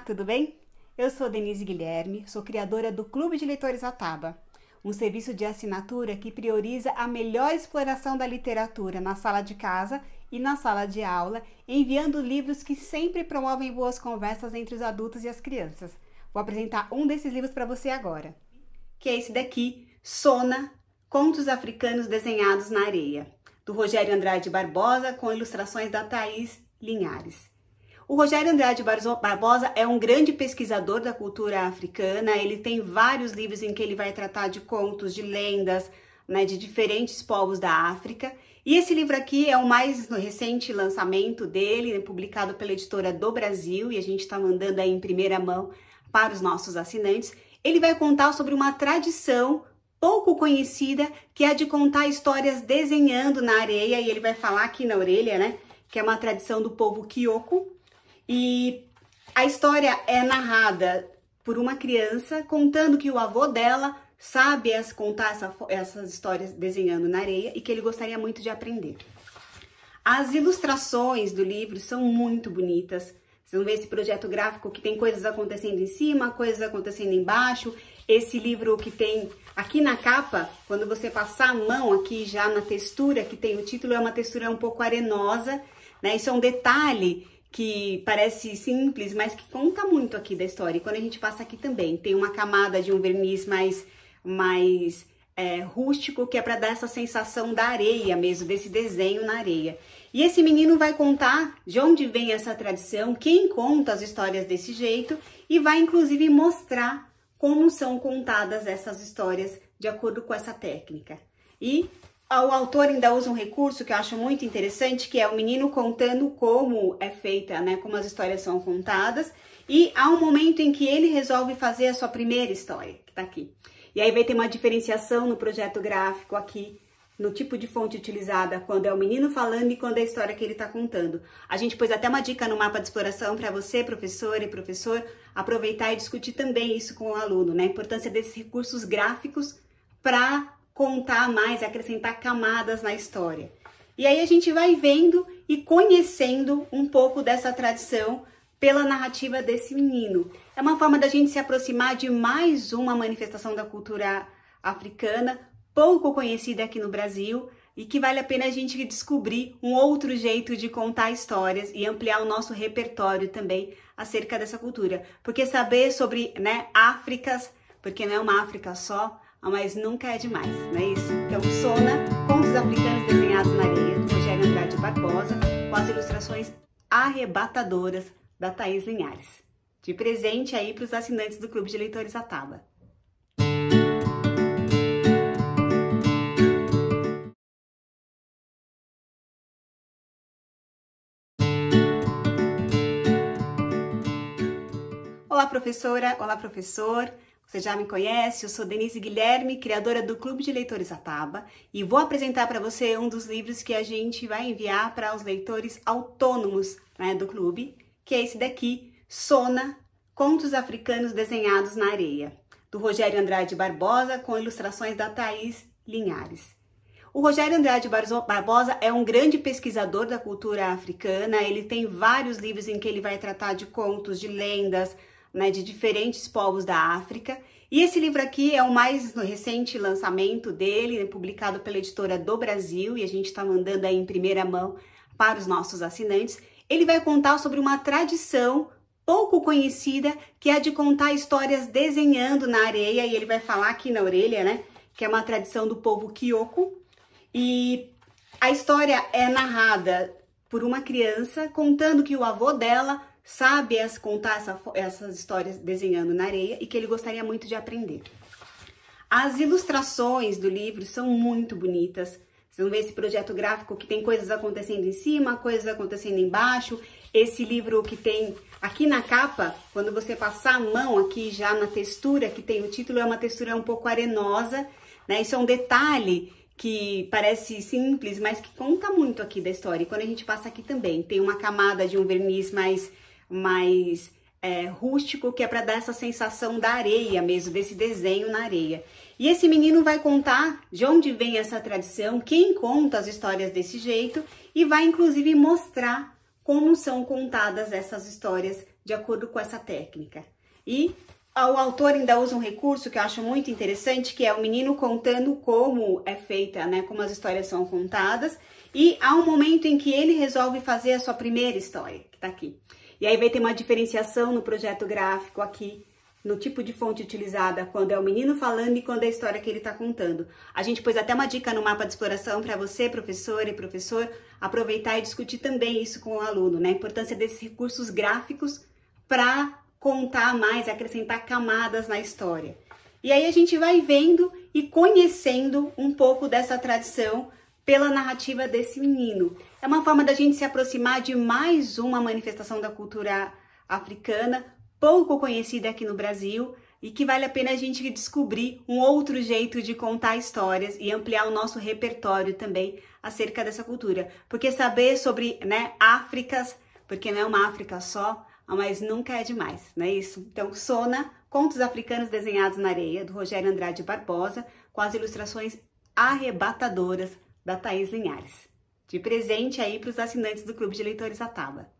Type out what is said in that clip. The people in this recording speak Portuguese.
tudo bem? Eu sou Denise Guilherme, sou criadora do Clube de Leitores Ataba, um serviço de assinatura que prioriza a melhor exploração da literatura na sala de casa e na sala de aula, enviando livros que sempre promovem boas conversas entre os adultos e as crianças. Vou apresentar um desses livros para você agora, que é esse daqui, Sona, Contos Africanos Desenhados na Areia, do Rogério Andrade Barbosa, com ilustrações da Thaís Linhares. O Rogério Andrade Barbosa é um grande pesquisador da cultura africana. Ele tem vários livros em que ele vai tratar de contos, de lendas, né, de diferentes povos da África. E esse livro aqui é o mais recente lançamento dele, publicado pela editora do Brasil, e a gente está mandando aí em primeira mão para os nossos assinantes. Ele vai contar sobre uma tradição pouco conhecida, que é a de contar histórias desenhando na areia, e ele vai falar aqui na orelha, né, que é uma tradição do povo Kyoko. E a história é narrada por uma criança contando que o avô dela sabe contar essas histórias desenhando na areia e que ele gostaria muito de aprender. As ilustrações do livro são muito bonitas. Vocês vão ver esse projeto gráfico que tem coisas acontecendo em cima, coisas acontecendo embaixo. Esse livro que tem aqui na capa, quando você passar a mão aqui já na textura que tem o título, é uma textura um pouco arenosa, né? Isso é um detalhe que parece simples, mas que conta muito aqui da história. E quando a gente passa aqui também, tem uma camada de um verniz mais rústico, que é para dar essa sensação da areia mesmo, desse desenho na areia. E esse menino vai contar de onde vem essa tradição, quem conta as histórias desse jeito, e vai inclusive mostrar como são contadas essas histórias de acordo com essa técnica. E o autor ainda usa um recurso que eu acho muito interessante, que é o menino contando como é feita, né, como as histórias são contadas, e há um momento em que ele resolve fazer a sua primeira história, que tá aqui. E aí vai ter uma diferenciação no projeto gráfico aqui, no tipo de fonte utilizada, quando é o menino falando e quando é a história que ele está contando. A gente pôs até uma dica no mapa de exploração para você, professora e professor, aproveitar e discutir também isso com o aluno, né, a importância desses recursos gráficos para contar mais, acrescentar camadas na história. E aí a gente vai vendo e conhecendo um pouco dessa tradição pela narrativa desse menino. É uma forma da gente se aproximar de mais uma manifestação da cultura africana, pouco conhecida aqui no Brasil, e que vale a pena a gente descobrir um outro jeito de contar histórias e ampliar o nosso repertório também acerca dessa cultura. Porque saber sobre, né, Áfricas, porque não é uma África só, mas nunca é demais, não é isso? Então, Sona, Contos Africanos Desenhados na Areia, do Rogério Andrade Barbosa, com as ilustrações arrebatadoras da Thaís Linhares. De presente aí para os assinantes do Clube de Leitores Ataba. Olá, professora! Olá, professor! Você já me conhece, eu sou Denise Guilherme, criadora do Clube de Leitores Ataba, e vou apresentar para você um dos livros que a gente vai enviar para os leitores autônomos, né, do clube, que é esse daqui, Sona, Contos Africanos Desenhados na Areia, do Rogério Andrade Barbosa, com ilustrações da Thaís Linhares. O Rogério Andrade Barbosa é um grande pesquisador da cultura africana. Ele tem vários livros em que ele vai tratar de contos, de lendas, né, de diferentes povos da África. E esse livro aqui é o mais recente lançamento dele, publicado pela editora do Brasil, e a gente está mandando aí em primeira mão para os nossos assinantes. Ele vai contar sobre uma tradição pouco conhecida, que é a de contar histórias desenhando na areia, e ele vai falar aqui na orelha, né, que é uma tradição do povo Kyoko. E a história é narrada por uma criança contando que o avô dela sabe contar essas histórias desenhando na areia e que ele gostaria muito de aprender. As ilustrações do livro são muito bonitas. Vocês vão ver esse projeto gráfico que tem coisas acontecendo em cima, coisas acontecendo embaixo. Esse livro que tem aqui na capa, quando você passar a mão aqui já na textura que tem o título, é uma textura um pouco arenosa, né? Isso é um detalhe que parece simples, mas que conta muito aqui da história. E quando a gente passa aqui também, tem uma camada de um verniz mais rústico, que é para dar essa sensação da areia mesmo, desse desenho na areia. E esse menino vai contar de onde vem essa tradição, quem conta as histórias desse jeito, e vai inclusive mostrar como são contadas essas histórias de acordo com essa técnica. E o autor ainda usa um recurso que eu acho muito interessante, que é o menino contando como é feita, né, como as histórias são contadas, e há um momento em que ele resolve fazer a sua primeira história, que tá aqui. E aí vai ter uma diferenciação no projeto gráfico aqui, no tipo de fonte utilizada, quando é o menino falando e quando é a história que ele está contando. A gente pôs até uma dica no mapa de exploração para você, professora e professor, aproveitar e discutir também isso com o aluno, né? A importância desses recursos gráficos para contar mais, acrescentar camadas na história. E aí a gente vai vendo e conhecendo um pouco dessa tradição pela narrativa desse menino. É uma forma da gente se aproximar de mais uma manifestação da cultura africana, pouco conhecida aqui no Brasil, e que vale a pena a gente descobrir um outro jeito de contar histórias e ampliar o nosso repertório também acerca dessa cultura. Porque saber sobre, né, Áfricas, porque não é uma África só, mas nunca é demais, não é isso? Então, Sona, Contos Africanos Desenhados na Areia, do Rogério Andrade Barbosa, com as ilustrações arrebatadoras da Thaís Linhares. De presente aí para os assinantes do Clube de Leitores Ataba.